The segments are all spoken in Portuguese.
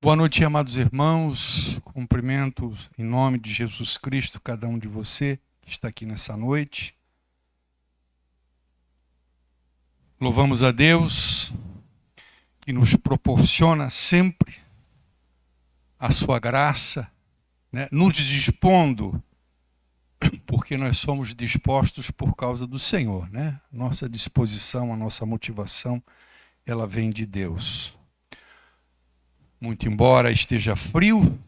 Boa noite, amados irmãos. Cumprimento em nome de Jesus Cristo cada um de você que está aqui nessa noite. Louvamos a Deus que nos proporciona sempre a sua graça, nos dispondo, porque nós somos dispostos por causa do Senhor, Nossa disposição, a nossa motivação, ela vem de Deus. Muito embora esteja frio,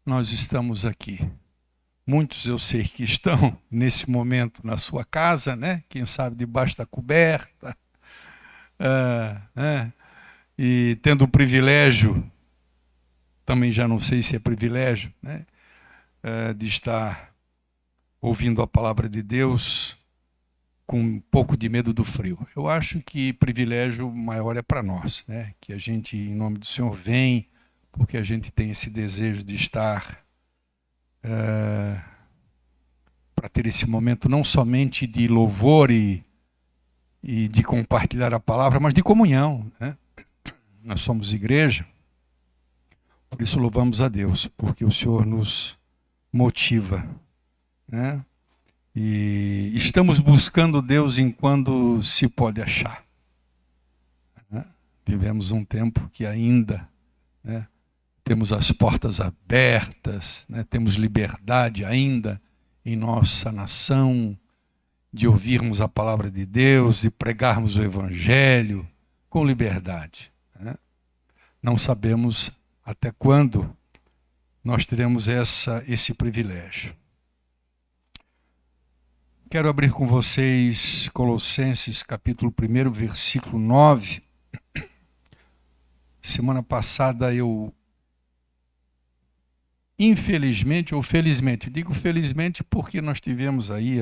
nós estamos aqui. Muitos eu sei que estão nesse momento na sua casa, Quem sabe debaixo da coberta, e tendo o privilégio, também já não sei se é privilégio, de estar ouvindo a palavra de Deus com um pouco de medo do frio. Eu acho que privilégio maior é para nós, Que a gente, em nome do Senhor, vem, porque a gente tem esse desejo de estar, para ter esse momento não somente de louvor e de compartilhar a palavra, mas de comunhão, Nós somos igreja, por isso louvamos a Deus, porque o Senhor nos motiva, E estamos buscando Deus enquanto se pode achar. Vivemos um tempo que ainda temos as portas abertas, temos liberdade ainda em nossa nação de ouvirmos a palavra de Deus e pregarmos o Evangelho com liberdade. Não sabemos até quando nós teremos esse privilégio. Quero abrir com vocês Colossenses capítulo 1, versículo 9. Semana passada eu, infelizmente ou felizmente, digo felizmente porque nós tivemos aí,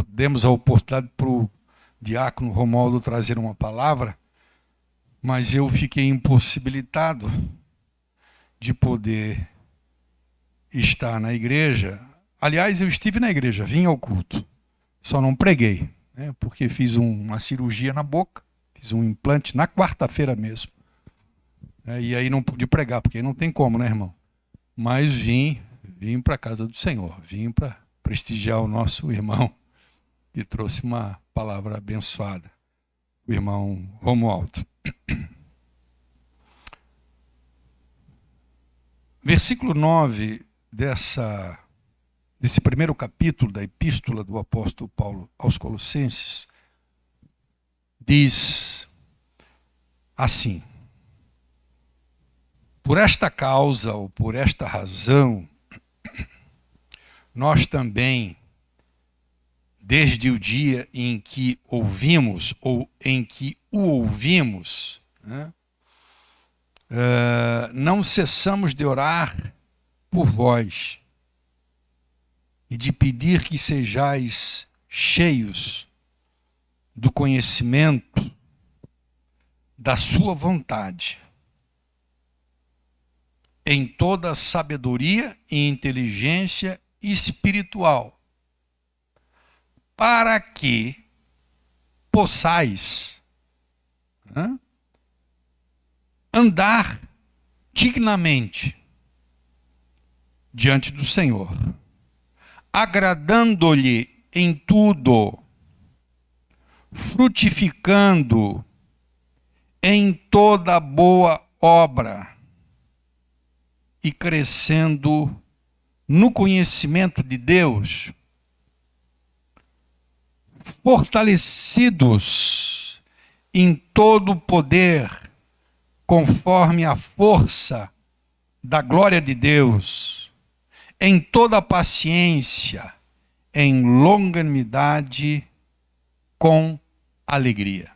demos a oportunidade para o diácono Romualdo trazer uma palavra, mas eu fiquei impossibilitado de poder estar na igreja. Aliás, eu estive na igreja, vim ao culto, só não preguei, porque fiz uma cirurgia na boca, fiz um implante na quarta-feira mesmo. E aí não pude pregar, porque aí não tem como, irmão? Mas vim para a casa do Senhor, vim para prestigiar o nosso irmão, que trouxe uma palavra abençoada, o irmão Romualdo. Versículo 9 desse primeiro capítulo da epístola do apóstolo Paulo aos Colossenses, diz assim: por esta causa ou por esta razão, nós também, desde o dia em que ouvimos ou em que o ouvimos, não cessamos de orar por vós e de pedir que sejais cheios do conhecimento da sua vontade, em toda sabedoria e inteligência espiritual, para que possais andar dignamente diante do Senhor, agradando-lhe em tudo, frutificando em toda boa obra e crescendo no conhecimento de Deus, fortalecidos em todo o poder, conforme a força da glória de Deus, em toda paciência, em longanimidade, com alegria.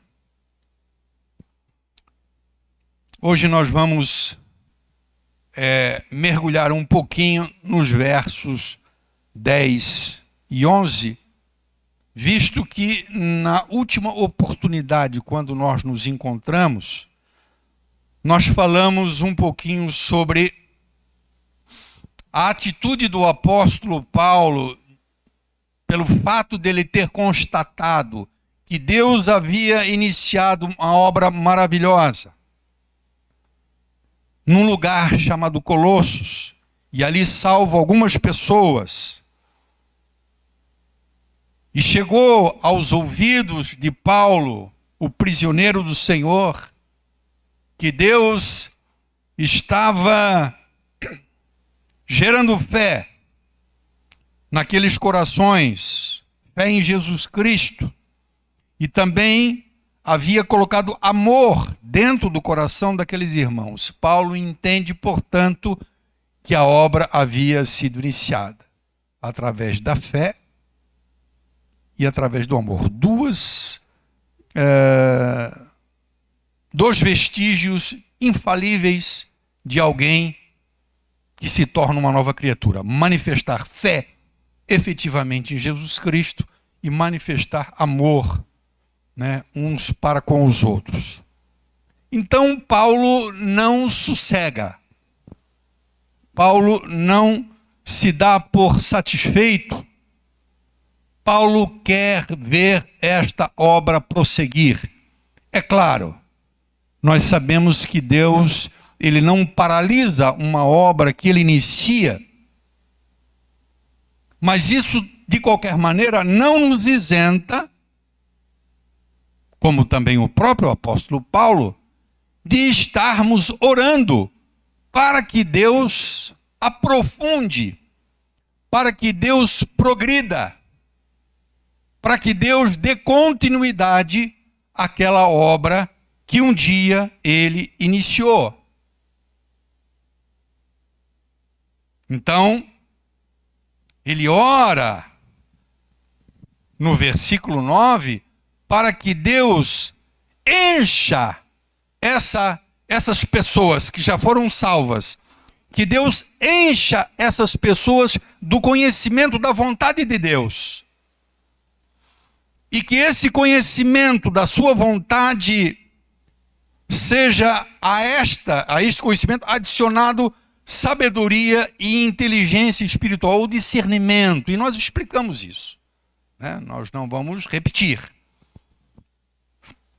Hoje nós vamos mergulhar um pouquinho nos versos 10 e 11, visto que na última oportunidade, quando nós nos encontramos, nós falamos um pouquinho sobre a atitude do apóstolo Paulo, pelo fato dele ter constatado que Deus havia iniciado uma obra maravilhosa. num lugar chamado Colossos, e ali salva algumas pessoas. E chegou aos ouvidos de Paulo, o prisioneiro do Senhor, que Deus estava gerando fé naqueles corações, fé em Jesus Cristo, e também havia colocado amor dentro do coração daqueles irmãos. Paulo entende, portanto, que a obra havia sido iniciada através da fé e através do amor. Dois vestígios infalíveis de alguém que se torna uma nova criatura: manifestar fé efetivamente em Jesus Cristo e manifestar amor, né, uns para com os outros. Então Paulo não sossega. Paulo não se dá por satisfeito. Paulo quer ver esta obra prosseguir. É claro, nós sabemos que Deus, ele não paralisa uma obra que ele inicia, mas isso, de qualquer maneira, não nos isenta, como também o próprio apóstolo Paulo, de estarmos orando para que Deus aprofunde, para que Deus progrida, para que Deus dê continuidade àquela obra que um dia ele iniciou. Então, ele ora no versículo 9 para que Deus encha essas pessoas que já foram salvas, que Deus encha essas pessoas do conhecimento da vontade de Deus. E que esse conhecimento da sua vontade seja a este conhecimento adicionado sabedoria e inteligência espiritual, ou discernimento. E nós explicamos isso, né? Nós não vamos repetir.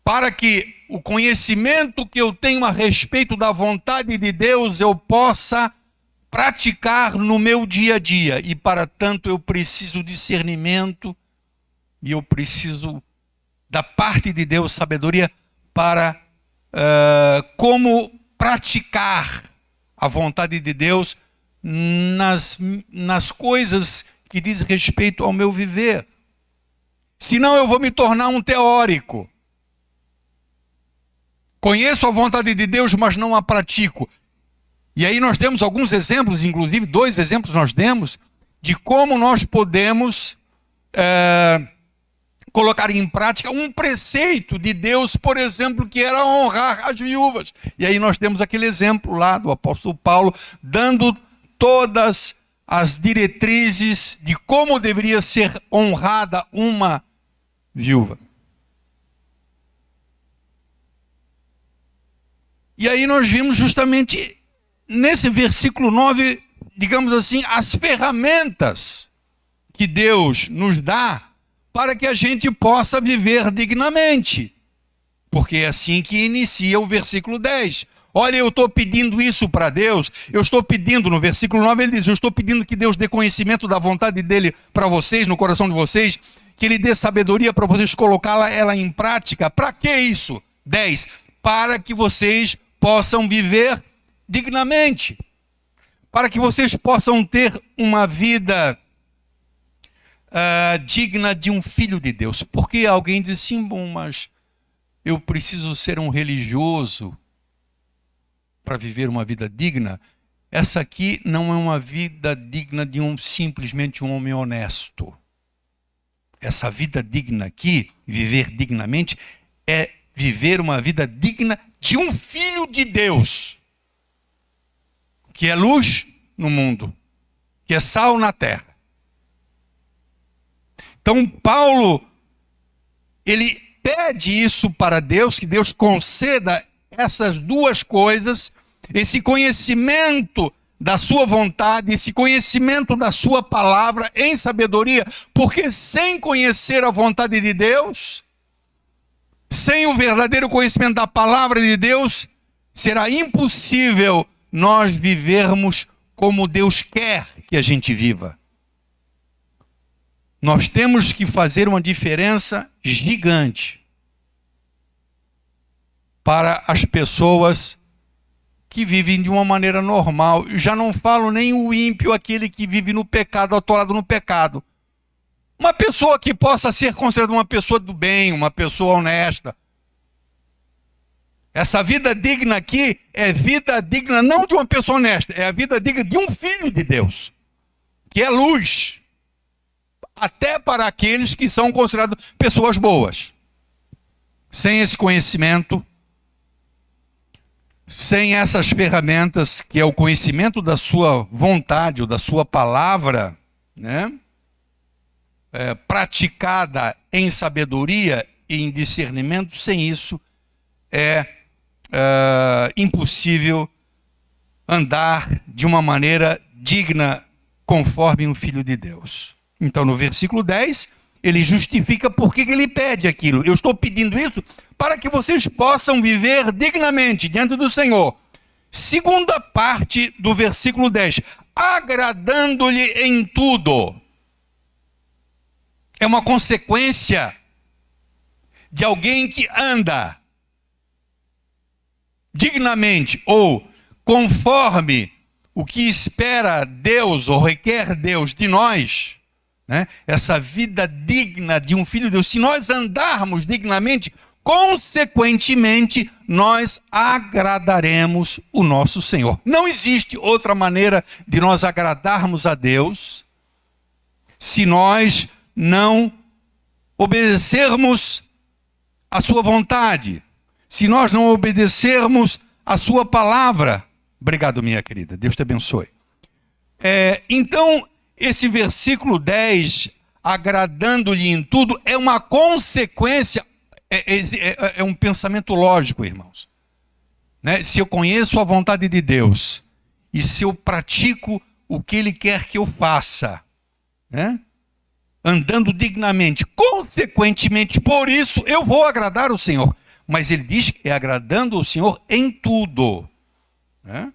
Para que o conhecimento que eu tenho a respeito da vontade de Deus eu possa praticar no meu dia a dia. E para tanto eu preciso discernimento e eu preciso da parte de Deus sabedoria para como praticar a vontade de Deus nas coisas que diz respeito ao meu viver. Senão eu vou me tornar um teórico. Conheço a vontade de Deus, mas não a pratico. E aí nós demos alguns exemplos, inclusive 2 exemplos nós demos, de como nós podemos colocar em prática um preceito de Deus, por exemplo, que era honrar as viúvas. E aí nós temos aquele exemplo lá do apóstolo Paulo, dando todas as diretrizes de como deveria ser honrada uma viúva. E aí nós vimos justamente nesse versículo 9, digamos assim, as ferramentas que Deus nos dá para que a gente possa viver dignamente. Porque é assim que inicia o versículo 10. Olha, eu estou pedindo isso para Deus, eu estou pedindo, no versículo 9 ele diz, eu estou pedindo que Deus dê conhecimento da vontade dele para vocês, no coração de vocês, que ele dê sabedoria para vocês colocá-la ela em prática. Para que isso? 10. Para que vocês possam viver dignamente. Para que vocês possam ter uma vida digna de um filho de Deus. Porque alguém diz assim, bom, mas eu preciso ser um religioso para viver uma vida digna. Essa aqui não é uma vida digna de simplesmente um homem honesto. Essa vida digna aqui, viver dignamente, é viver uma vida digna de um filho de Deus, que é luz no mundo, que é sal na terra. Então Paulo, ele pede isso para Deus, que Deus conceda essas duas coisas, esse conhecimento da sua vontade, esse conhecimento da sua palavra em sabedoria, porque sem conhecer a vontade de Deus, sem o verdadeiro conhecimento da palavra de Deus, será impossível nós vivermos como Deus quer que a gente viva. Nós temos que fazer uma diferença gigante para as pessoas que vivem de uma maneira normal. Eu já não falo nem o ímpio, aquele que vive no pecado, atolado no pecado. Uma pessoa que possa ser considerada uma pessoa do bem, uma pessoa honesta. Essa vida digna aqui é vida digna não de uma pessoa honesta, é a vida digna de um filho de Deus, que é luz, até para aqueles que são considerados pessoas boas. Sem esse conhecimento, sem essas ferramentas, que é o conhecimento da sua vontade ou da sua palavra, né? Praticada em sabedoria e em discernimento, sem isso é impossível andar de uma maneira digna conforme um filho de Deus. Então, no versículo 10, ele justifica por que ele pede aquilo. Eu estou pedindo isso para que vocês possam viver dignamente diante do Senhor. Segunda parte do versículo 10, agradando-lhe em tudo. É uma consequência de alguém que anda dignamente ou conforme o que espera Deus ou requer Deus de nós, né? Essa vida digna de um filho de Deus. Se nós andarmos dignamente, consequentemente, nós agradaremos o nosso Senhor. Não existe outra maneira de nós agradarmos a Deus se nós não obedecermos a sua vontade, se nós não obedecermos a sua palavra. Obrigado, minha querida. Deus te abençoe. Então, esse versículo 10, agradando-lhe em tudo, é uma consequência, é um pensamento lógico, irmãos. Né? Se eu conheço a vontade de Deus e se eu pratico o que Ele quer que eu faça, né? Andando dignamente, consequentemente, por isso eu vou agradar o Senhor. Mas ele diz que é agradando o Senhor em tudo. Né?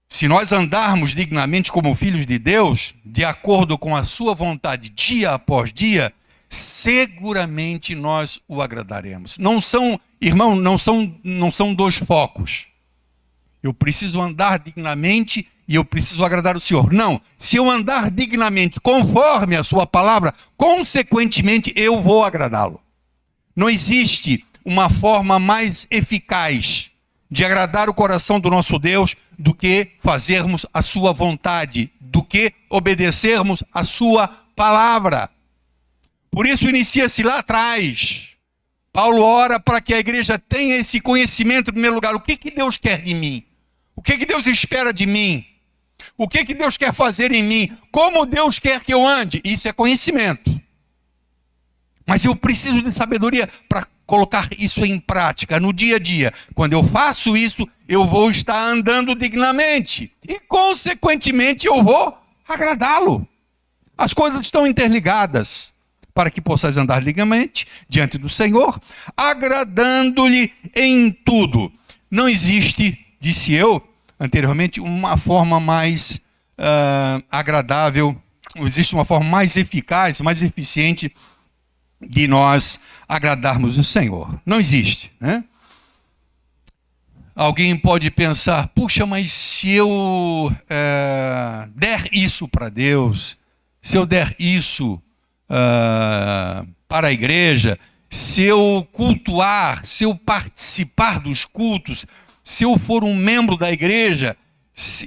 Se nós andarmos dignamente como filhos de Deus, de acordo com a sua vontade, dia após dia, seguramente nós o agradaremos. Não são, irmão, não são dois focos. Eu preciso andar dignamente e eu preciso agradar o Senhor. Não, se eu andar dignamente conforme a sua palavra, consequentemente eu vou agradá-lo. Não existe uma forma mais eficaz de agradar o coração do nosso Deus do que fazermos a sua vontade, do que obedecermos a sua palavra. Por isso inicia-se lá atrás. Paulo ora para que a igreja tenha esse conhecimento em primeiro lugar. O que Deus quer de mim? O que Deus espera de mim? O que Deus quer fazer em mim? Como Deus quer que eu ande? Isso é conhecimento. Mas eu preciso de sabedoria para colocar isso em prática, no dia a dia. Quando eu faço isso, eu vou estar andando dignamente. E, consequentemente, eu vou agradá-lo. As coisas estão interligadas para que possais andar dignamente diante do Senhor, agradando-lhe em tudo. Não existe, disse eu anteriormente, uma forma mais agradável, não existe uma forma mais eficaz, mais eficiente de nós agradarmos o Senhor. Não existe, né? Alguém pode pensar, puxa, mas se eu der isso para Deus, se eu der isso para a igreja, se eu cultuar, se eu participar dos cultos, se eu for um membro da igreja,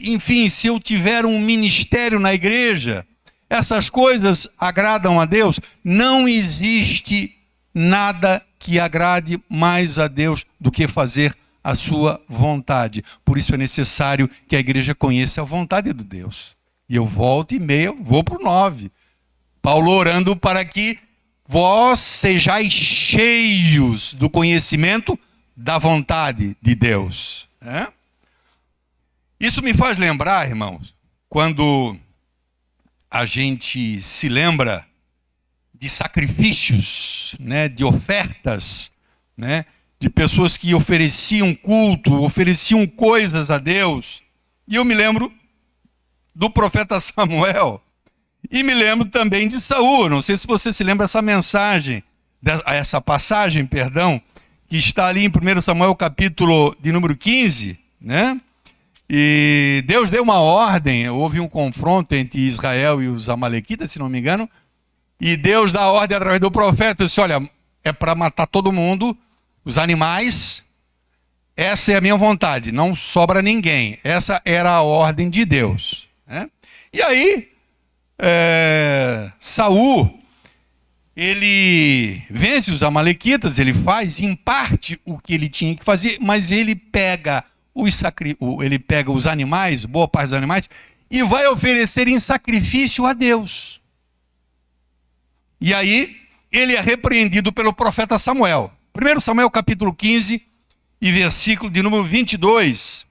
enfim, se eu tiver um ministério na igreja, essas coisas agradam a Deus? Não existe nada que agrade mais a Deus do que fazer a sua vontade. Por isso é necessário que a igreja conheça a vontade de Deus. E eu volto e meia, vou para o 9. Paulo orando para que vós sejais cheios do conhecimento da vontade de Deus. Isso me faz lembrar, irmãos, quando a gente se lembra de sacrifícios, né, de ofertas, né, de pessoas que ofereciam culto, ofereciam coisas a Deus. E eu me lembro do profeta Samuel. E me lembro também de Saul. Não sei se você se lembra essa passagem, que está ali em 1 Samuel, capítulo de número 15, né? E Deus deu uma ordem, houve um confronto entre Israel e os amalequitas, se não me engano, e Deus dá a ordem através do profeta, disse, olha, é para matar todo mundo, os animais, essa é a minha vontade, não sobra ninguém. Essa era a ordem de Deus, né? E aí, Saul, ele vence os amalequitas, ele faz em parte o que ele tinha que fazer, mas ele pega os animais, boa parte dos animais, e vai oferecer em sacrifício a Deus. E aí, ele é repreendido pelo profeta Samuel. 1 Samuel capítulo 15 e versículo de número 22.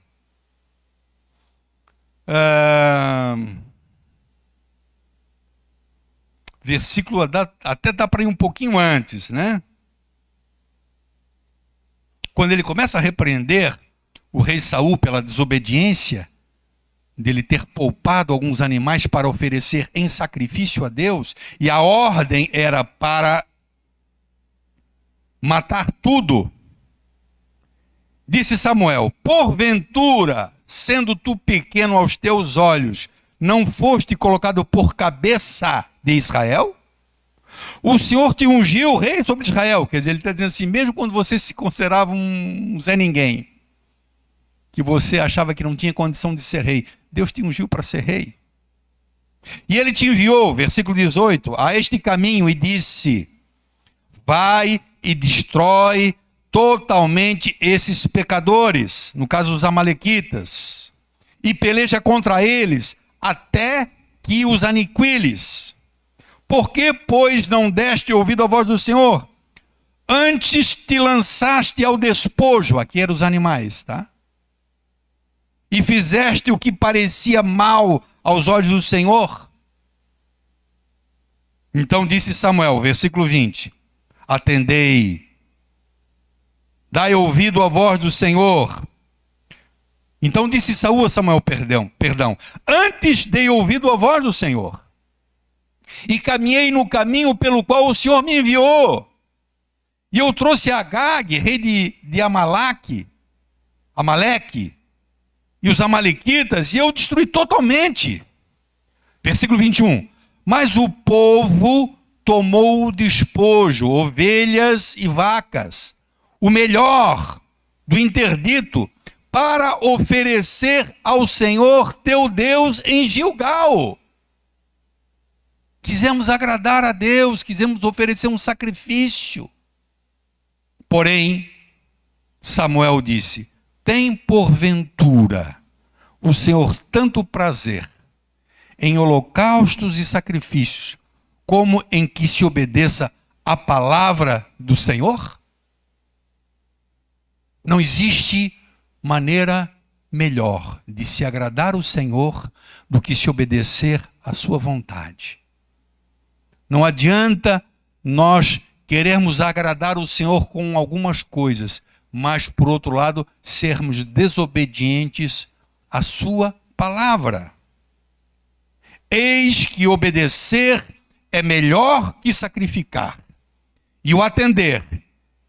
Versículo até dá para ir um pouquinho antes, né? Quando ele começa a repreender o rei Saul pela desobediência, dele ter poupado alguns animais para oferecer em sacrifício a Deus, e a ordem era para matar tudo. Disse Samuel, porventura, sendo tu pequeno aos teus olhos, não foste colocado por cabeça de Israel? O Senhor te ungiu rei sobre Israel. Quer dizer, ele está dizendo assim, mesmo quando você se considerava um Zé Ninguém, que você achava que não tinha condição de ser rei, Deus te ungiu para ser rei. E ele te enviou, versículo 18, a este caminho e disse, vai e destrói totalmente esses pecadores, no caso os amalequitas, e peleja contra eles até que os aniquiles. Por que, pois, não deste ouvido à voz do Senhor? Antes te lançaste ao despojo, aqui eram os animais, tá? E fizeste o que parecia mal aos olhos do Senhor? Então disse Samuel, versículo 20, atendei, dai ouvido à voz do Senhor. Então disse Saul a Samuel, perdão, antes dei ouvido à voz do Senhor, e caminhei no caminho pelo qual o Senhor me enviou, e eu trouxe Agag, rei de Amaleque, e os amalequitas, e eu destruí totalmente. Versículo 21. Mas o povo tomou o despojo, ovelhas e vacas, o melhor do interdito, para oferecer ao Senhor teu Deus em Gilgal. Quisemos agradar a Deus, quisemos oferecer um sacrifício. Porém, Samuel disse, tem porventura o Senhor tanto prazer em holocaustos e sacrifícios, como em que se obedeça a palavra do Senhor? Não existe maneira melhor de se agradar o Senhor do que se obedecer à sua vontade. Não adianta nós querermos agradar o Senhor com algumas coisas, mas, por outro lado, sermos desobedientes à sua palavra. Eis que obedecer é melhor que sacrificar, e o atender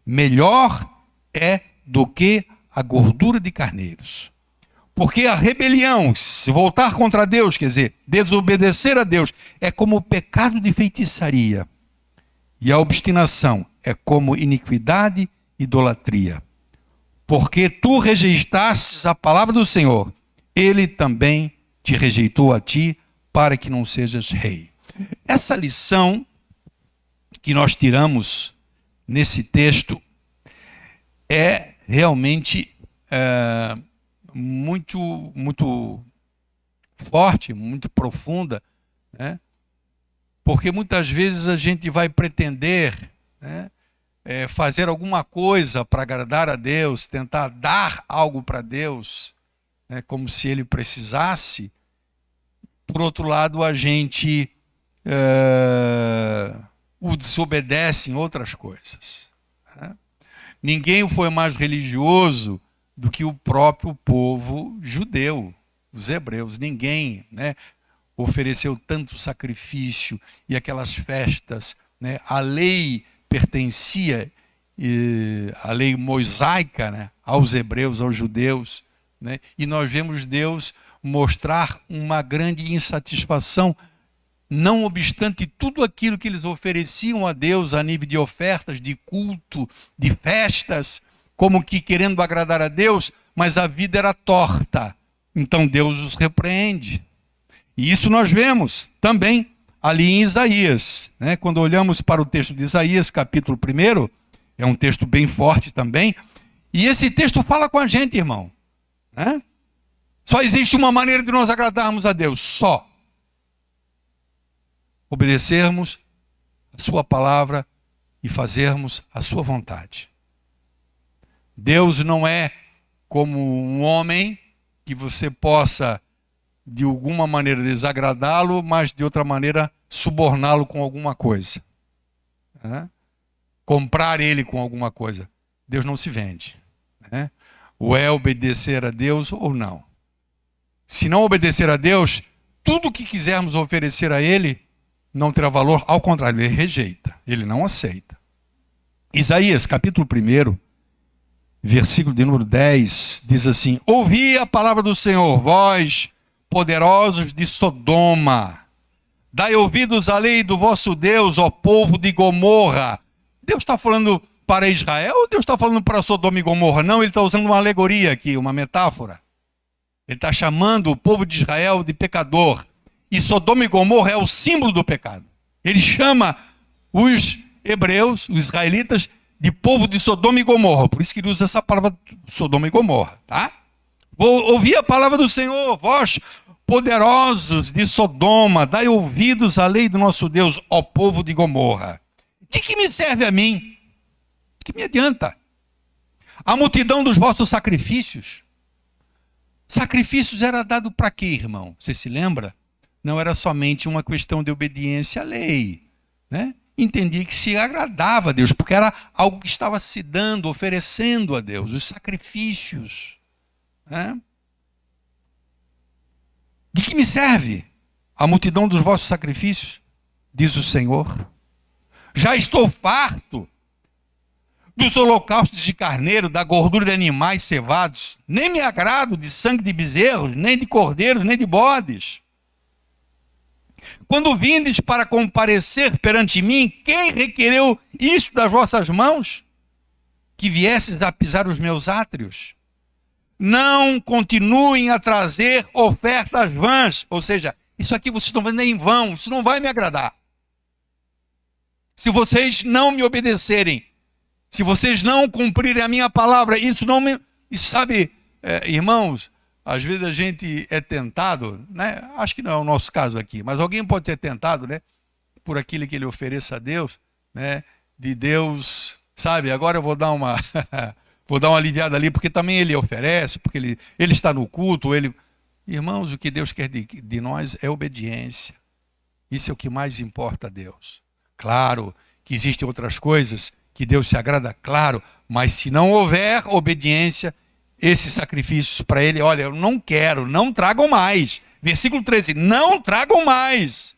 melhor é do que a gordura de carneiros. Porque a rebelião, se voltar contra Deus, quer dizer, desobedecer a Deus, é como o pecado de feitiçaria. E a obstinação é como iniquidade e idolatria. Porque tu rejeitastes a palavra do Senhor, ele também te rejeitou a ti, para que não sejas rei. Essa lição que nós tiramos nesse texto é realmente muito forte, muito profunda, né? Porque muitas vezes a gente vai pretender, né, fazer alguma coisa para agradar a Deus, tentar dar algo para Deus, né, como se Ele precisasse. Por outro lado, a gente o desobedece em outras coisas, né? Ninguém foi mais religioso do que o próprio povo judeu, os hebreus. Ninguém, né, ofereceu tanto sacrifício e aquelas festas, né? A lei pertencia, a lei mosaica, né, aos hebreus, aos judeus, né? E nós vemos Deus mostrar uma grande insatisfação, não obstante tudo aquilo que eles ofereciam a Deus a nível de ofertas, de culto, de festas, como que querendo agradar a Deus, mas a vida era torta. Então Deus os repreende. E isso nós vemos também ali em Isaías, né? Quando olhamos para o texto de Isaías, capítulo 1, é um texto bem forte também, e esse texto fala com a gente, irmão, né? Só existe uma maneira de nós agradarmos a Deus, só. Obedecermos a sua palavra e fazermos a sua vontade. Deus não é como um homem que você possa, de alguma maneira, desagradá-lo, mas de outra maneira, suborná-lo com alguma coisa. Né? Comprar ele com alguma coisa. Deus não se vende. Né? Ou é obedecer a Deus ou não. Se não obedecer a Deus, tudo que quisermos oferecer a Ele não terá valor, ao contrário, Ele rejeita, Ele não aceita. Isaías, capítulo 1, versículo de número 10, diz assim: ouvi a palavra do Senhor, vós, poderosos de Sodoma, dai ouvidos à lei do vosso Deus, ó povo de Gomorra. Deus está falando para Israel ou Deus está falando para Sodoma e Gomorra? Não, ele está usando uma alegoria aqui, uma metáfora. Ele está chamando o povo de Israel de pecador. E Sodoma e Gomorra é o símbolo do pecado. Ele chama os hebreus, os israelitas, de povo de Sodoma e Gomorra. Por isso que ele usa essa palavra Sodoma e Gomorra, tá? Vou ouvir a palavra do Senhor, vós poderosos de Sodoma, dai ouvidos à lei do nosso Deus, ó povo de Gomorra. De que me serve a mim? Que me adianta? A multidão dos vossos sacrifícios. Sacrifícios era dado para quê, irmão? Você se lembra? Não era somente uma questão de obediência à lei, né? Entendia que se agradava a Deus, porque era algo que estava se dando, oferecendo a Deus, os sacrifícios. Né? De que me serve a multidão dos vossos sacrifícios? Diz o Senhor. Já estou farto dos holocaustos de carneiro, da gordura de animais cevados. Nem me agrado de sangue de bezerros, nem de cordeiros, nem de bodes. Quando vindes para comparecer perante mim, quem requereu isso das vossas mãos? Que viesses a pisar os meus átrios? Não continuem a trazer ofertas vãs. Ou seja, isso aqui vocês estão fazendo em vão, isso não vai me agradar. Se vocês não me obedecerem, se vocês não cumprirem a minha palavra, isso não me... Isso, sabe, irmãos, às vezes a gente é tentado, né? Acho que não é o nosso caso aqui, mas alguém pode ser tentado, né? Por aquilo que ele ofereça a Deus, né? De Deus, sabe? Agora eu vou dar uma, vou dar uma aliviada ali, porque também ele oferece, porque ele está no culto, ele... Irmãos, o que Deus quer de nós é obediência. Isso é o que mais importa a Deus. Claro que existem outras coisas que Deus se agrada, claro, mas se não houver obediência, esses sacrifícios para ele, olha, eu não quero, não tragam mais. Versículo 13, não tragam mais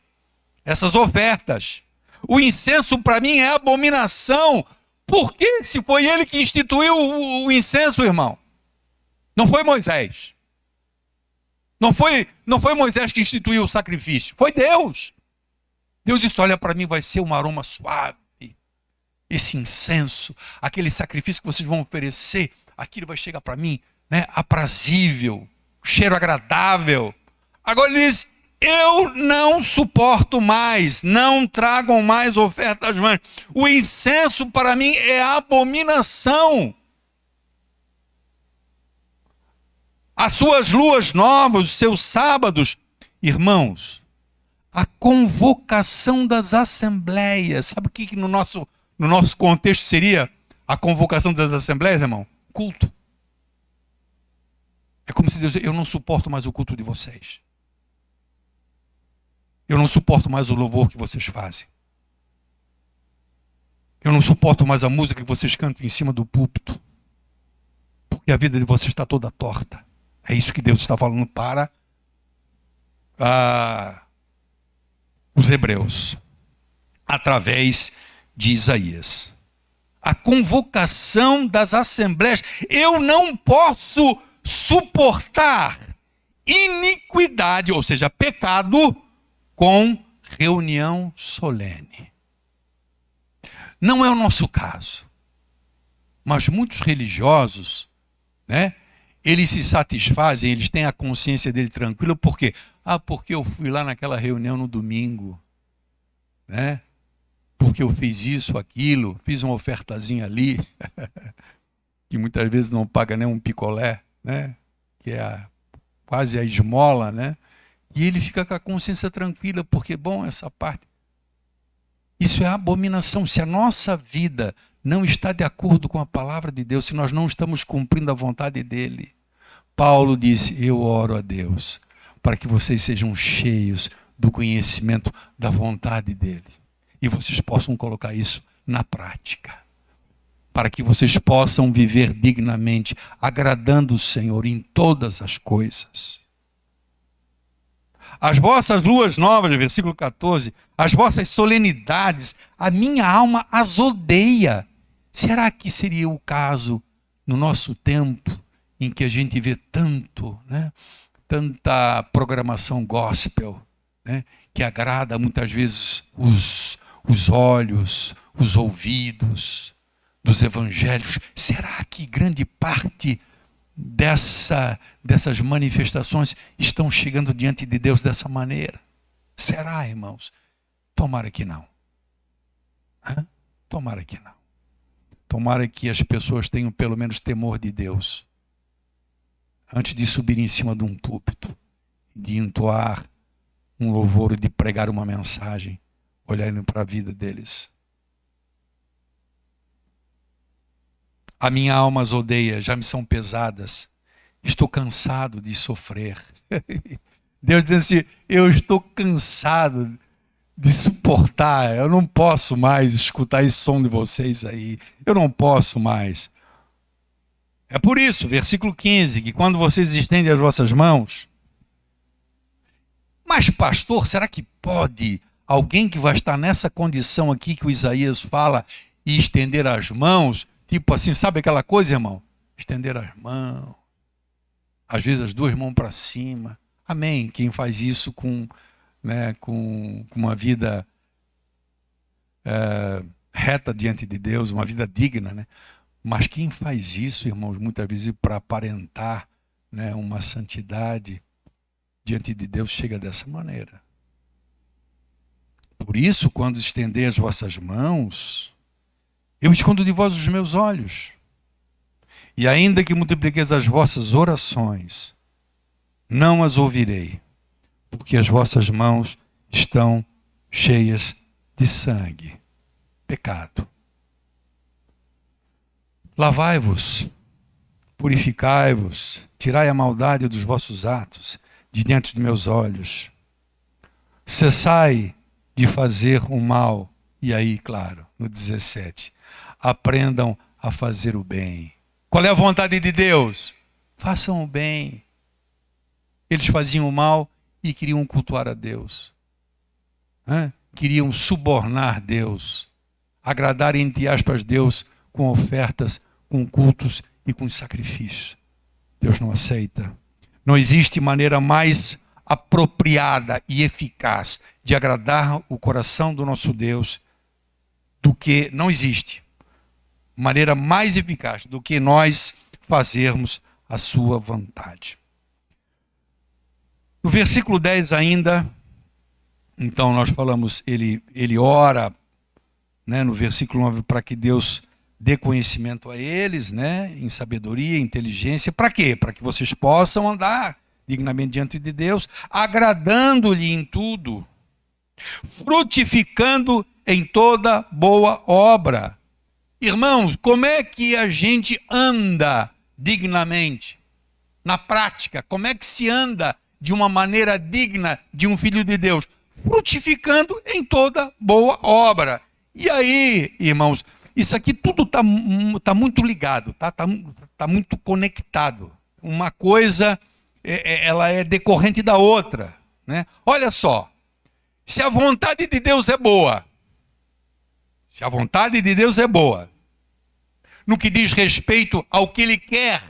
essas ofertas. O incenso para mim é abominação. Por que? Se foi ele que instituiu o incenso, irmão. Não foi Moisés. Não foi Moisés que instituiu o sacrifício, foi Deus. Deus disse, olha, para mim vai ser um aroma suave. Esse incenso, aquele sacrifício que vocês vão oferecer, aquilo vai chegar para mim, né, aprazível, cheiro agradável. Agora ele diz, eu não suporto mais, não tragam mais ofertas vãs. O incenso para mim é abominação. As suas luas novas, os seus sábados, irmãos, a convocação das assembleias. Sabe o que no nosso contexto seria a convocação das assembleias, irmão? Culto. É como se Deus, eu não suporto mais o culto de vocês. Eu não suporto mais o louvor que vocês fazem. Eu não suporto mais a música que vocês cantam em cima do púlpito, porque a vida de vocês está toda torta. É isso que Deus está falando para os hebreus, através de Isaías. A convocação das assembleias. Eu não posso suportar iniquidade, ou seja, pecado, com reunião solene. Não é o nosso caso. Mas muitos religiosos, né, eles se satisfazem, eles têm a consciência dele tranquila, por quê? Porque eu fui lá naquela reunião no domingo, né? Porque eu fiz isso, aquilo, fiz uma ofertazinha ali, que muitas vezes não paga nem um picolé, né? Que é quase a esmola, né? E ele fica com a consciência tranquila, porque, bom, essa parte... Isso é abominação. Se a nossa vida não está de acordo com a palavra de Deus, se nós não estamos cumprindo a vontade dele, Paulo disse, eu oro a Deus, para que vocês sejam cheios do conhecimento da vontade dele. E vocês possam colocar isso na prática. Para que vocês possam viver dignamente, agradando o Senhor em todas as coisas. As vossas luas novas, versículo 14, as vossas solenidades, a minha alma as odeia. Será que seria o caso no nosso tempo, em que a gente vê tanto, né, tanta programação gospel, né, que agrada muitas vezes os olhos, os ouvidos dos evangélicos? Será que grande parte dessas manifestações estão chegando diante de Deus dessa maneira? Será, irmãos? Tomara que não. Tomara que não. Tomara que as pessoas tenham pelo menos temor de Deus antes de subir em cima de um púlpito, de entoar um louvor, de pregar uma mensagem, olharem para a vida deles. A minha alma as odeia, já me são pesadas. Estou cansado de sofrer. Deus diz assim, eu estou cansado de suportar. Eu não posso mais escutar esse som de vocês aí. Eu não posso mais. É por isso, versículo 15, que quando vocês estendem as vossas mãos... Mas pastor, será que pode alguém que vai estar nessa condição aqui que o Isaías fala e estender as mãos... Tipo assim, sabe aquela coisa, irmão? Estender as mãos. Às vezes as duas mãos para cima. Amém. Quem faz isso com uma vida reta diante de Deus, uma vida digna, né? Mas quem faz isso, irmãos, muitas vezes para aparentar, né, uma santidade diante de Deus, chega dessa maneira. Por isso, quando estender as vossas mãos... Eu escondo de vós os meus olhos. E ainda que multipliqueis as vossas orações, não as ouvirei, porque as vossas mãos estão cheias de sangue. Pecado. Lavai-vos, purificai-vos, tirai a maldade dos vossos atos de diante dos meus olhos. Cessai de fazer o mal. E aí, claro, no 17... aprendam a fazer o bem. Qual é a vontade de Deus? Façam o bem. Eles faziam o mal e queriam cultuar a Deus. Queriam subornar Deus. Agradar, entre aspas, Deus com ofertas, com cultos e com sacrifícios. Deus não aceita. Não existe maneira mais apropriada e eficaz de agradar o coração do nosso Deus do que... Não existe maneira mais eficaz do que nós fazermos a sua vontade. No versículo 10 ainda, então nós falamos, ele ora, né, no versículo 9, para que Deus dê conhecimento a eles, né, em sabedoria, inteligência. Para quê? Para que vocês possam andar dignamente diante de Deus, agradando-lhe em tudo, frutificando em toda boa obra. Irmãos, como é que a gente anda dignamente? Na prática, como é que se anda de uma maneira digna de um filho de Deus? Frutificando em toda boa obra. E aí, irmãos, isso aqui tudo tá muito ligado, tá muito conectado. Uma coisa, ela é decorrente da outra, né? Olha só, se a vontade de Deus é boa, se a vontade de Deus é boa, no que diz respeito ao que Ele quer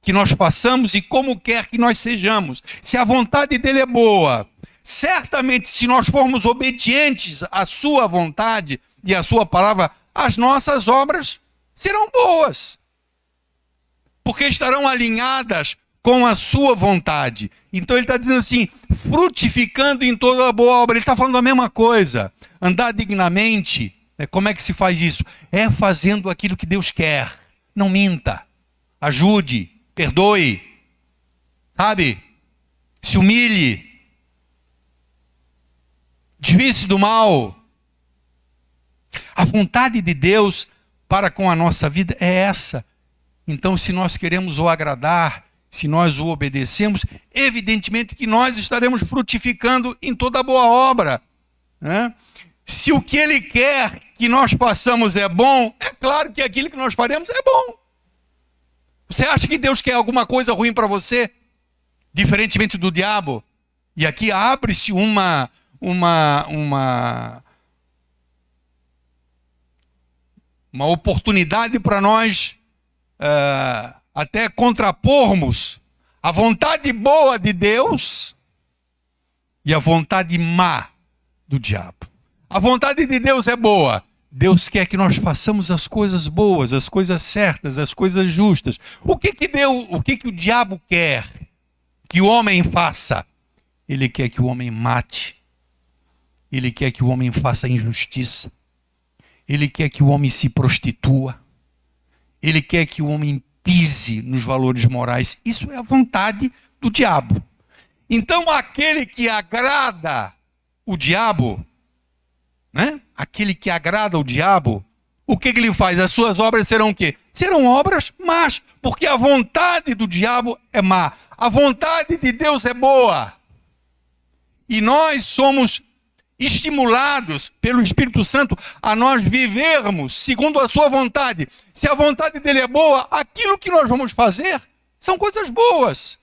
que nós façamos e como quer que nós sejamos, se a vontade dele é boa, certamente se nós formos obedientes à sua vontade e à sua palavra, as nossas obras serão boas, porque estarão alinhadas com a sua vontade. Então ele está dizendo assim, frutificando em toda a boa obra. Ele está falando a mesma coisa. Andar dignamente, como é que se faz isso? É fazendo aquilo que Deus quer. Não minta, ajude, perdoe, sabe? Se humilhe, desvie-se do mal. A vontade de Deus para com a nossa vida é essa. Então, se nós queremos o agradar, se nós o obedecemos, evidentemente que nós estaremos frutificando em toda boa obra, né? Se o que Ele quer que nós façamos é bom, é claro que aquilo que nós faremos é bom. Você acha que Deus quer alguma coisa ruim para você? Diferentemente do diabo? E aqui abre-se uma oportunidade para nós até contrapormos a vontade boa de Deus e a vontade má do diabo. A vontade de Deus é boa. Deus quer que nós façamos as coisas boas, as coisas certas, as coisas justas. O que o diabo quer que o homem faça? Ele quer que o homem mate. Ele quer que o homem faça injustiça. Ele quer que o homem se prostitua. Ele quer que o homem pise nos valores morais. Isso é a vontade do diabo. Então, aquele que agrada o diabo, né? Aquele que agrada o diabo, o que ele faz? As suas obras serão o quê? Serão obras más, porque a vontade do diabo é má. A vontade de Deus é boa. E nós somos estimulados pelo Espírito Santo a nós vivermos segundo a sua vontade. Se a vontade dele é boa, aquilo que nós vamos fazer são coisas boas.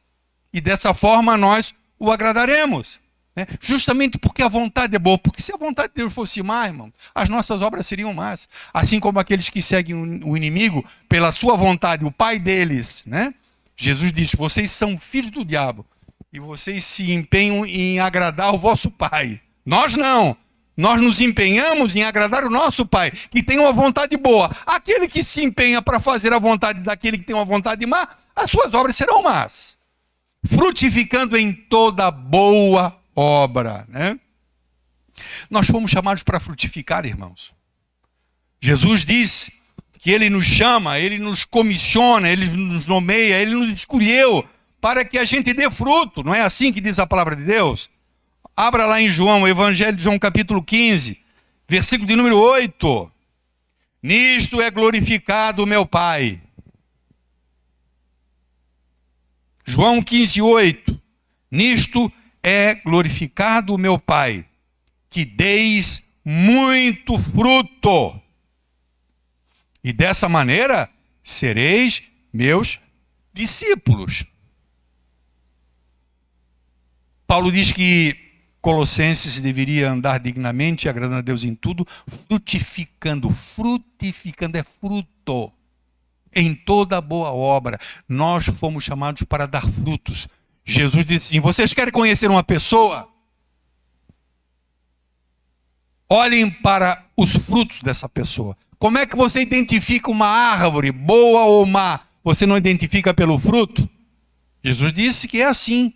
E dessa forma nós o agradaremos. Justamente porque a vontade é boa. Porque se a vontade de Deus fosse má, irmão, as nossas obras seriam más. Assim como aqueles que seguem o inimigo pela sua vontade, o pai deles, né? Jesus disse, vocês são filhos do diabo e vocês se empenham em agradar o vosso pai. Nós não. Nós nos empenhamos em agradar o nosso pai, que tem uma vontade boa. Aquele que se empenha para fazer a vontade daquele que tem uma vontade má, as suas obras serão más. Frutificando em toda boa obra, né? Nós fomos chamados para frutificar, irmãos. Jesus disse que Ele nos chama, Ele nos comissiona, Ele nos nomeia, Ele nos escolheu para que a gente dê fruto. Não é assim que diz a palavra de Deus? Abra lá em João, Evangelho de João capítulo 15, versículo de número 8. Nisto é glorificado o meu Pai. João 15, 8. Nisto é glorificado o meu Pai, que deis muito fruto. E dessa maneira sereis meus discípulos. Paulo diz que Colossenses deveria andar dignamente, agradando a Deus em tudo, frutificando. Frutificando é fruto. Em toda boa obra, nós fomos chamados para dar frutos. Jesus disse assim, vocês querem conhecer uma pessoa? Olhem para os frutos dessa pessoa. Como é que você identifica uma árvore, boa ou má? Você não identifica pelo fruto? Jesus disse que é assim.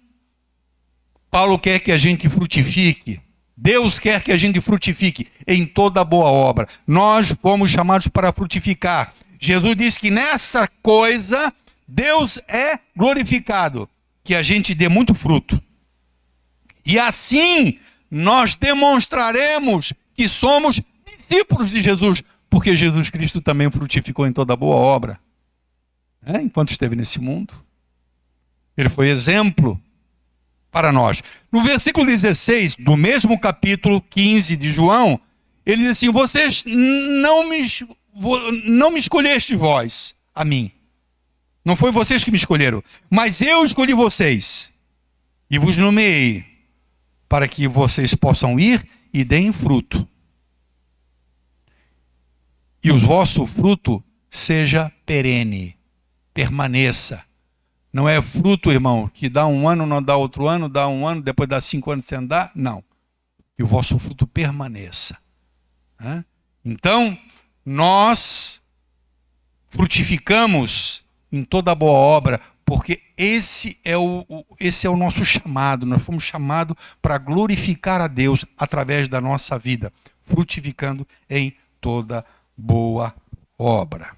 Paulo quer que a gente frutifique. Deus quer que a gente frutifique em toda boa obra. Nós fomos chamados para frutificar. Jesus disse que nessa coisa Deus é glorificado, que a gente dê muito fruto. E assim nós demonstraremos que somos discípulos de Jesus, porque Jesus Cristo também frutificou em toda boa obra. Enquanto esteve nesse mundo, Ele foi exemplo para nós. No versículo 16 do mesmo capítulo 15 de João, Ele diz assim: vocês não me escolheste vós, a mim. Não foi vocês que me escolheram, mas eu escolhi vocês e vos nomeei para que vocês possam ir e deem fruto. E o vosso fruto seja perene, permaneça. Não é fruto, irmão, que dá um ano, não dá outro ano, dá um ano, depois dá 5 anos sem andar. Não. Que o vosso fruto permaneça. Então, nós frutificamos em toda boa obra, porque esse é o nosso chamado. Nós fomos chamados para glorificar a Deus através da nossa vida, frutificando em toda boa obra.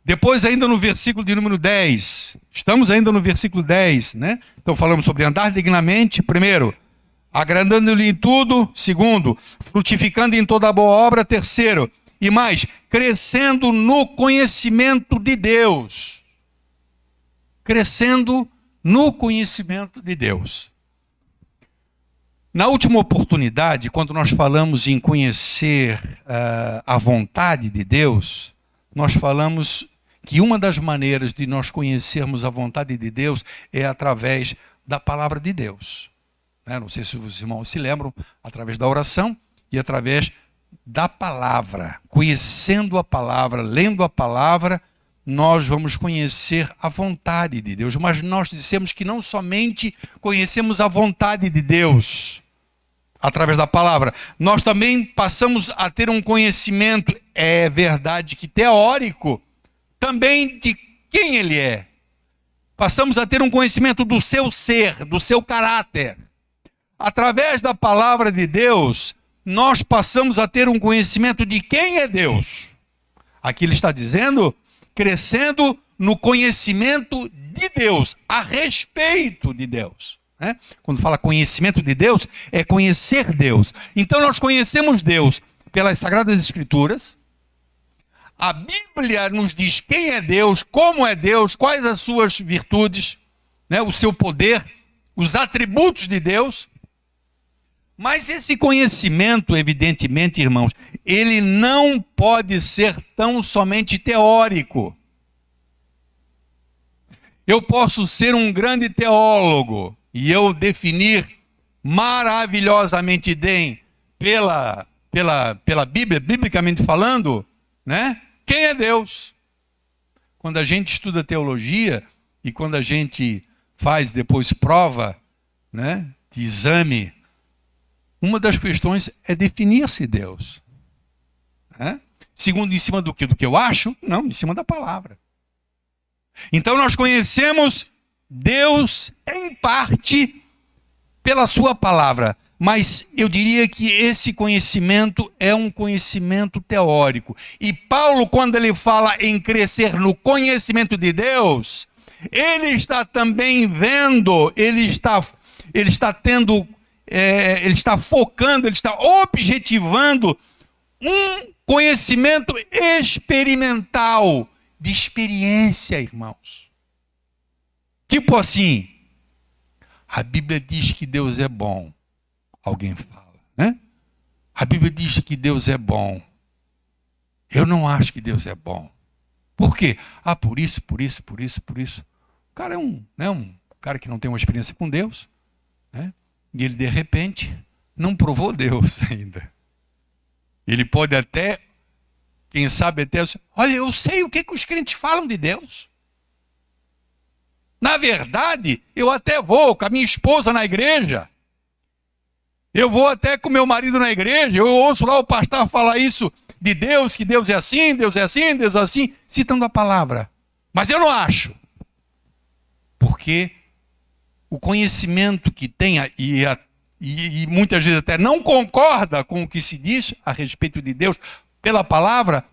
Depois, ainda no versículo de número 10, estamos ainda no versículo 10, né? Então falamos sobre andar dignamente, primeiro, agradando-lhe em tudo, segundo, frutificando em toda boa obra, terceiro, e mais, crescendo no conhecimento de Deus. Crescendo no conhecimento de Deus. Na última oportunidade, quando nós falamos em conhecer a vontade de Deus, nós falamos que uma das maneiras de nós conhecermos a vontade de Deus é através da palavra de Deus. Não sei se os irmãos se lembram, através da oração e através da palavra. Conhecendo a palavra, lendo a palavra, nós vamos conhecer a vontade de Deus. Mas nós dissemos que não somente conhecemos a vontade de Deus através da palavra, nós também passamos a ter um conhecimento, é verdade que teórico, também de quem Ele é. Passamos a ter um conhecimento do seu ser, do seu caráter. Através da palavra de Deus, nós passamos a ter um conhecimento de quem é Deus. Aqui ele está dizendo, crescendo no conhecimento de Deus, a respeito de Deus. Quando fala conhecimento de Deus, é conhecer Deus. Então nós conhecemos Deus pelas Sagradas Escrituras. A Bíblia nos diz quem é Deus, como é Deus, quais as suas virtudes, o seu poder, os atributos de Deus. Mas esse conhecimento, evidentemente, irmãos, ele não pode ser tão somente teórico. Eu posso ser um grande teólogo e eu definir maravilhosamente bem pela Bíblia, biblicamente falando, quem é Deus? Quando a gente estuda teologia e quando a gente faz depois prova, de exame, uma das questões é definir-se Deus. Segundo, em cima do que? Do que eu acho? Não, em cima da palavra. Então nós conhecemos Deus em parte pela sua palavra, mas eu diria que esse conhecimento é um conhecimento teórico. E Paulo, quando ele fala em crescer no conhecimento de Deus, ele está também vendo, ele está focando, ele está objetivando um conhecimento experimental, de experiência, irmãos. Tipo assim, a Bíblia diz que Deus é bom. Alguém fala, A Bíblia diz que Deus é bom. Eu não acho que Deus é bom. Por quê? Por isso. O cara é um cara que não tem uma experiência com Deus, e ele, de repente, não provou Deus ainda. Ele pode até, quem sabe até, olha, eu sei o que os crentes falam de Deus. Na verdade, eu até vou com a minha esposa na igreja. Eu vou até com meu marido na igreja. Eu ouço lá o pastor falar isso de Deus, que Deus é assim, Deus é assim, Deus é assim, citando a palavra. Mas eu não acho. Porque o conhecimento que tem, e muitas vezes até não concorda com o que se diz a respeito de Deus pela palavra,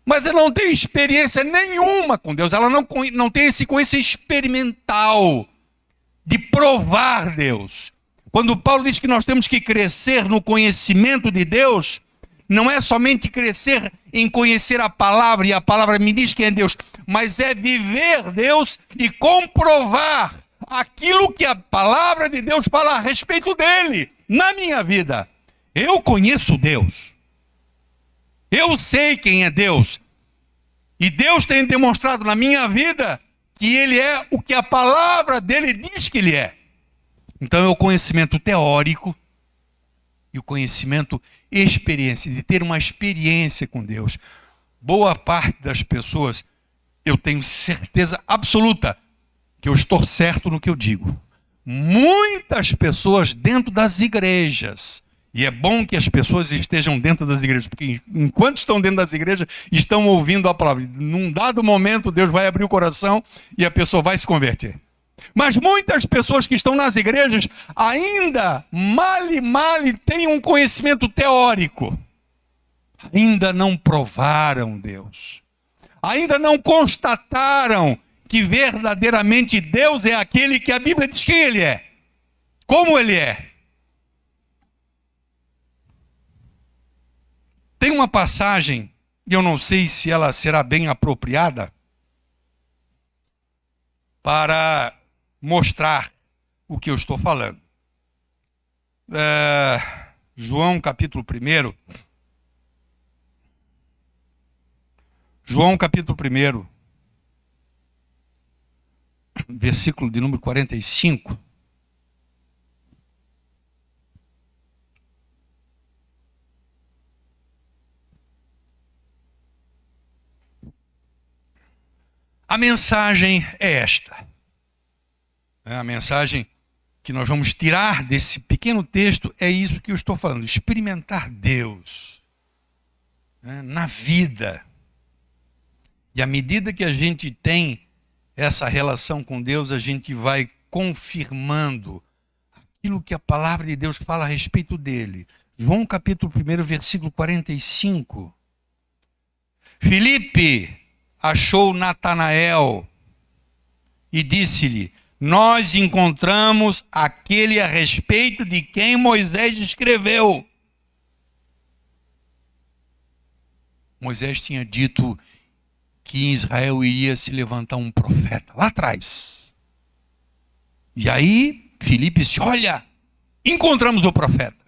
mas ela não tem experiência nenhuma com Deus, ela não tem esse conhecimento experimental de provar Deus. Quando Paulo diz que nós temos que crescer no conhecimento de Deus, não é somente crescer em conhecer a palavra, e a palavra me diz quem é Deus, mas é viver Deus e comprovar aquilo que a palavra de Deus fala a respeito dele, na minha vida. Eu conheço Deus. Eu sei quem é Deus. E Deus tem demonstrado na minha vida que Ele é o que a palavra dele diz que Ele é. Então é o conhecimento teórico e o conhecimento experiência, de ter uma experiência com Deus. Boa parte das pessoas, eu tenho certeza absoluta que eu estou certo no que eu digo. Muitas pessoas dentro das igrejas, e é bom que as pessoas estejam dentro das igrejas, porque enquanto estão dentro das igrejas, estão ouvindo a palavra. Num dado momento, Deus vai abrir o coração e a pessoa vai se converter. Mas muitas pessoas que estão nas igrejas ainda mal têm um conhecimento teórico. Ainda não provaram Deus. Ainda não constataram que verdadeiramente Deus é aquele que a Bíblia diz quem Ele é. Como Ele é. Tem uma passagem, e eu não sei se ela será bem apropriada, para mostrar o que eu estou falando. João capítulo 1. João capítulo 1, versículo de número 45. A mensagem é esta. A mensagem que nós vamos tirar desse pequeno texto é isso que eu estou falando. Experimentar Deus na vida. E à medida que a gente tem essa relação com Deus, a gente vai confirmando aquilo que a palavra de Deus fala a respeito dele. João capítulo 1, versículo 45. Filipe achou Natanael e disse-lhe: nós encontramos aquele a respeito de quem Moisés escreveu. Moisés tinha dito que em Israel iria se levantar um profeta, lá atrás. E aí, Filipe disse: olha, encontramos o profeta.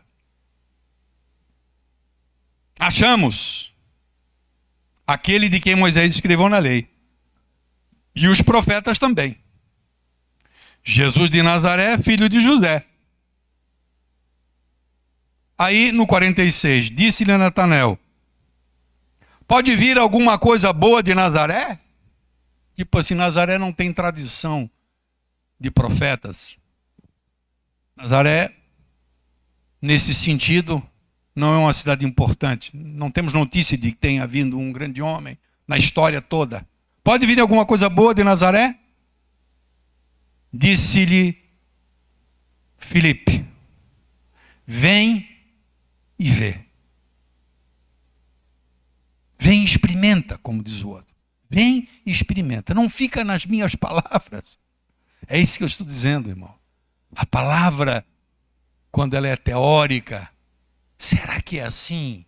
Achamos aquele de quem Moisés escreveu na lei. E os profetas também. Jesus de Nazaré, filho de José. Aí no 46, disse-lhe a Natanael: pode vir alguma coisa boa de Nazaré? Tipo assim, Nazaré não tem tradição de profetas. Nazaré, nesse sentido, não é uma cidade importante. Não temos notícia de que tenha vindo um grande homem na história toda. Pode vir alguma coisa boa de Nazaré? Disse-lhe Filipe: vem e vê. Vem e experimenta, como diz o outro. Vem e experimenta. Não fica nas minhas palavras. É isso que eu estou dizendo, irmão. A palavra, quando ela é teórica, será que é assim?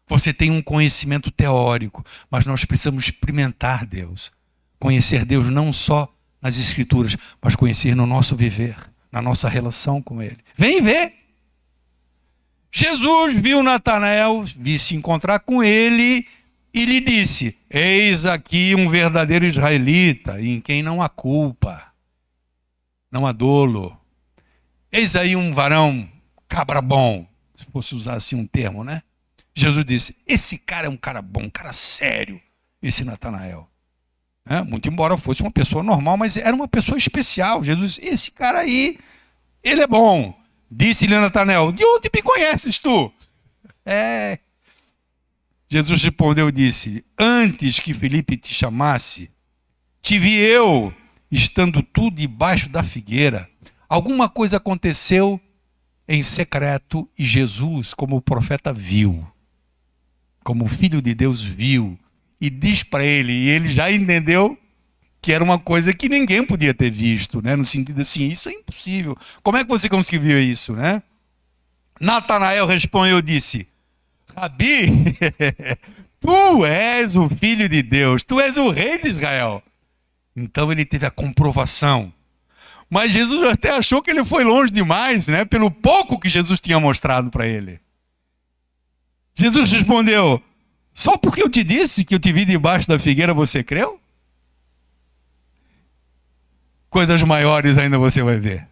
Você tem um conhecimento teórico, mas nós precisamos experimentar Deus. Conhecer Deus não só nas Escrituras, mas conhecer no nosso viver, na nossa relação com Ele. Vem ver. Jesus viu Natanael, vi se encontrar com ele e lhe disse: eis aqui um verdadeiro israelita, em quem não há culpa, não há dolo. Eis aí um varão cabra bom, se fosse usar assim um termo, né? Jesus disse: esse cara é um cara bom, um cara sério, esse Natanael. Muito embora fosse uma pessoa normal, mas era uma pessoa especial. Jesus disse: esse cara aí, ele é bom. Disse-lhe Natanael: de onde me conheces tu? Jesus respondeu e disse: antes que Filipe te chamasse, te vi eu, estando tu debaixo da figueira. Alguma coisa aconteceu em secreto e Jesus, como o profeta, viu. Como o Filho de Deus viu. E diz para ele, e ele já entendeu que era uma coisa que ninguém podia ter visto, né? No sentido assim, isso é impossível. Como é que você conseguiu ver isso, né? Natanael respondeu e disse: Rabi, tu és o Filho de Deus, tu és o Rei de Israel. Então ele teve a comprovação. Mas Jesus até achou que ele foi longe demais, né? Pelo pouco que Jesus tinha mostrado para ele. Jesus respondeu: só porque eu te disse que eu te vi debaixo da figueira, você creu? Coisas maiores ainda você vai ver.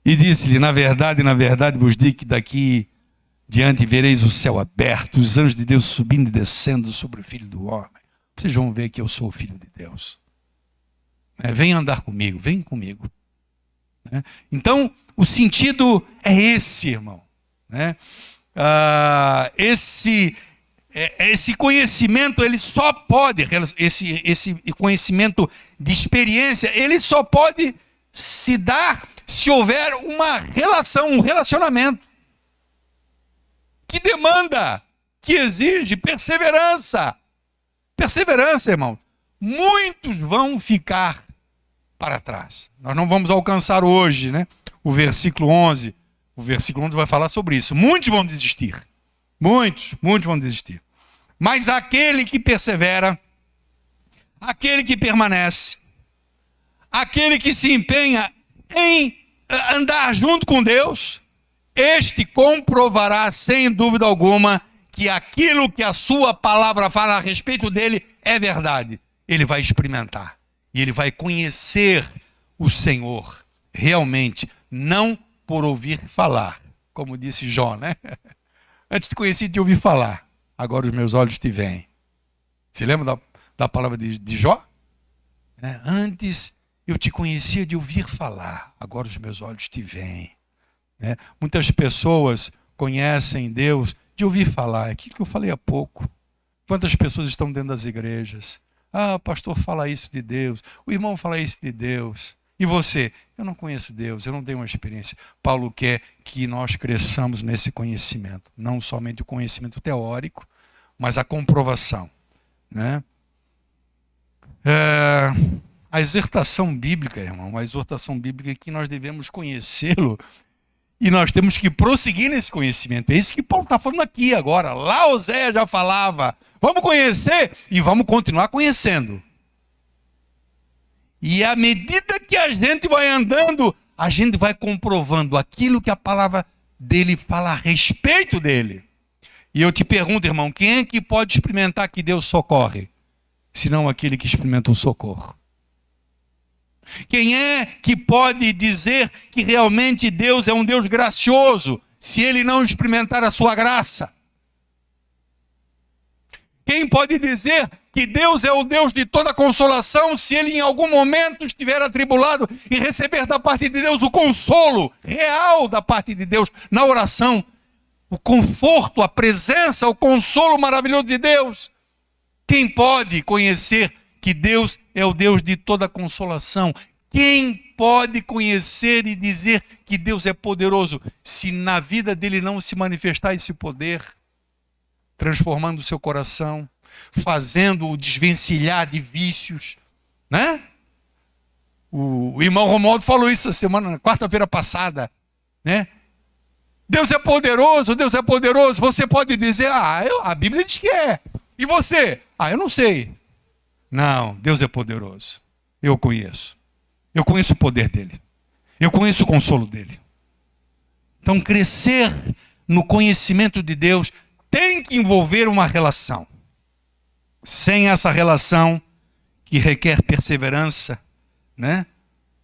E disse-lhe: na verdade vos digo que daqui diante vereis o céu aberto, os anjos de Deus subindo e descendo sobre o Filho do Homem. Vocês vão ver que eu sou o Filho de Deus. Vem andar comigo, vem comigo. Então, o sentido é esse, irmão. Esse conhecimento, ele só pode, esse conhecimento de experiência, ele só pode se dar se houver uma relação, um relacionamento que demanda, que exige perseverança. Perseverança, irmão. Muitos vão ficar para trás. Nós não vamos alcançar hoje, o versículo 11. O versículo 11 vai falar sobre isso. Muitos vão desistir. Muitos vão desistir. Mas aquele que persevera, aquele que permanece, aquele que se empenha em andar junto com Deus, este comprovará sem dúvida alguma que aquilo que a sua palavra fala a respeito dele é verdade. Ele vai experimentar e ele vai conhecer o Senhor realmente, não por ouvir falar, como disse Jó, Antes te conheci de ouvir falar, agora os meus olhos te veem. Você lembra da palavra de Jó? Antes eu te conhecia de ouvir falar, agora os meus olhos te veem. Muitas pessoas conhecem Deus de ouvir falar, aquilo que eu falei há pouco. Quantas pessoas estão dentro das igrejas? O pastor fala isso de Deus, o irmão fala isso de Deus. E você? Eu não conheço Deus, eu não tenho uma experiência. Paulo quer que nós cresçamos nesse conhecimento, não somente o conhecimento teórico, mas a comprovação. A exortação bíblica, irmão, a exortação bíblica é que nós devemos conhecê-lo e nós temos que prosseguir nesse conhecimento. É isso que Paulo está falando aqui agora. Lá Oséias já falava. Vamos conhecer e vamos continuar conhecendo. E à medida que a gente vai andando, a gente vai comprovando aquilo que a palavra dele fala a respeito dele. E eu te pergunto, irmão, quem é que pode experimentar que Deus socorre? Senão aquele que experimenta o socorro. Quem é que pode dizer que realmente Deus é um Deus gracioso, se ele não experimentar a sua graça? Quem pode dizer que Deus é o Deus de toda consolação, se ele em algum momento estiver atribulado e receber da parte de Deus o consolo real da parte de Deus na oração, o conforto, a presença, o consolo maravilhoso de Deus? Quem pode conhecer que Deus é o Deus de toda consolação? Quem pode conhecer e dizer que Deus é poderoso, se na vida dele não se manifestar esse poder, transformando o seu coração, fazendo-o desvencilhar de vícios, O irmão Romualdo falou isso essa semana, na quarta-feira passada, Deus é poderoso, Deus é poderoso. Você pode dizer, a Bíblia diz que é. E você? Eu não sei. Não, Deus é poderoso. Eu conheço. Eu conheço o poder dele. Eu conheço o consolo dele. Então, crescer no conhecimento de Deus tem que envolver uma relação. Sem essa relação, que requer perseverança,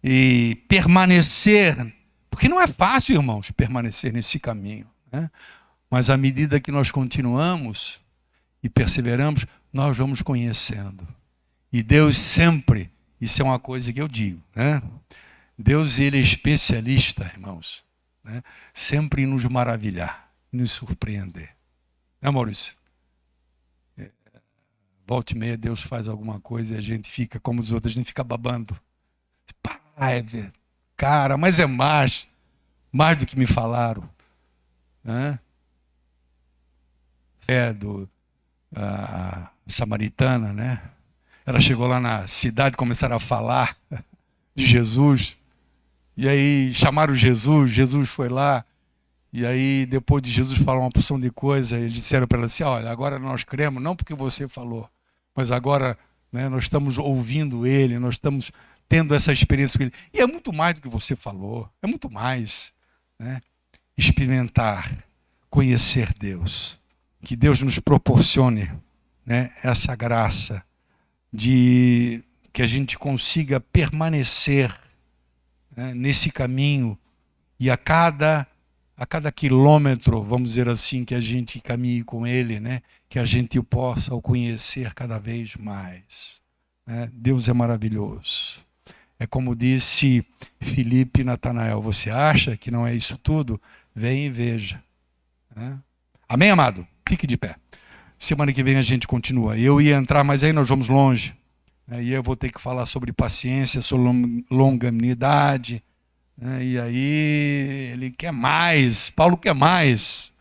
e permanecer, porque não é fácil, irmãos, permanecer nesse caminho, mas à medida que nós continuamos e perseveramos, nós vamos conhecendo. E Deus sempre, isso é uma coisa que eu digo, Deus, ele é especialista, irmãos, sempre em nos maravilhar, em nos surpreender. Maurício? Volta e meia, Deus faz alguma coisa e a gente fica como os outros, a gente fica babando. Cara, mas é mais do que me falaram. A samaritana, ela chegou lá na cidade, começaram a falar de Jesus, e aí chamaram Jesus foi lá, e aí depois de Jesus falar uma porção de coisa, eles disseram para ela assim, olha, agora nós cremos, não porque você falou, mas agora nós estamos ouvindo ele, nós estamos tendo essa experiência com ele, e é muito mais do que você falou, é muito mais, experimentar, conhecer Deus. Que Deus nos proporcione, né, essa graça de que a gente consiga permanecer, né, nesse caminho, e a cada quilômetro, vamos dizer assim, que a gente caminhe com Ele, né, que a gente possa o conhecer cada vez mais, né? Deus é maravilhoso. É como disse Filipe e Natanael: você acha que não é isso tudo? Vem e veja, né? Amém, amado? Fique de pé. Semana que vem a gente continua. Eu ia entrar, mas aí nós vamos longe. Aí eu vou ter que falar sobre paciência, sobre longanimidade. E aí ele quer mais. Paulo quer mais.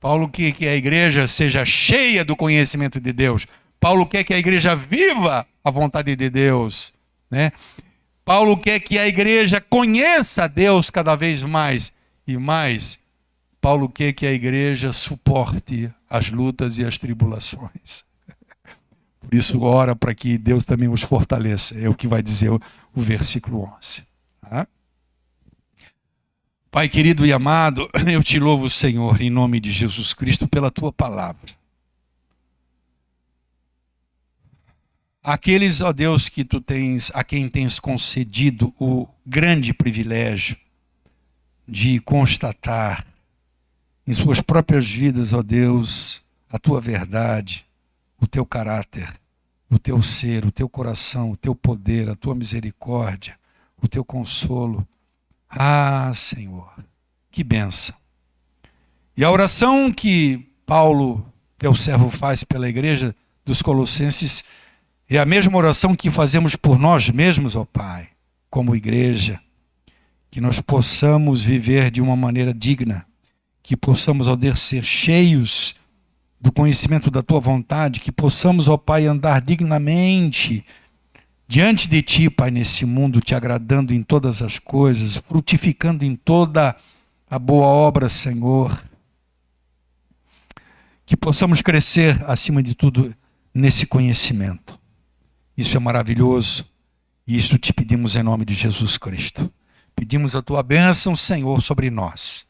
Paulo quer que a igreja seja cheia do conhecimento de Deus. Paulo quer que a igreja viva a vontade de Deus, né? Paulo quer que a igreja conheça a Deus cada vez mais e mais. Paulo quer que a igreja suporte as lutas e as tribulações. Por isso, ora para que Deus também os fortaleça. É o que vai dizer o versículo 11. Tá? Pai querido e amado, eu te louvo, Senhor, em nome de Jesus Cristo, pela tua palavra. Aqueles, ó Deus, que tu tens, a quem tens concedido o grande privilégio de constatar em suas próprias vidas, ó Deus, a tua verdade, o teu caráter, o teu ser, o teu coração, o teu poder, a tua misericórdia, o teu consolo. Ah, Senhor, que bênção. E a oração que Paulo, teu servo, faz pela igreja dos Colossenses é a mesma oração que fazemos por nós mesmos, ó Pai, como igreja, que nós possamos viver de uma maneira digna, que possamos, ó Deus, ser cheios do conhecimento da tua vontade, que possamos, ó Pai, andar dignamente diante de ti, Pai, nesse mundo, te agradando em todas as coisas, frutificando em toda a boa obra, Senhor. Que possamos crescer, acima de tudo, nesse conhecimento. Isso é maravilhoso, e isso te pedimos em nome de Jesus Cristo. Pedimos a tua bênção, Senhor, sobre nós.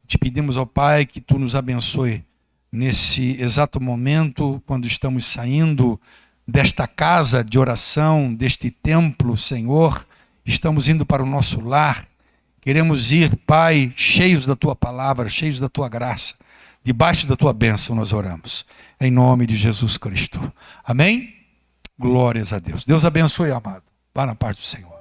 Te pedimos, ó Pai, que tu nos abençoe nesse exato momento, quando estamos saindo desta casa de oração, deste templo, Senhor, estamos indo para o nosso lar. Queremos ir, Pai, cheios da tua palavra, cheios da tua graça. Debaixo da tua bênção nós oramos, em nome de Jesus Cristo. Amém? Glórias a Deus. Deus abençoe, amado. Vá na paz do Senhor.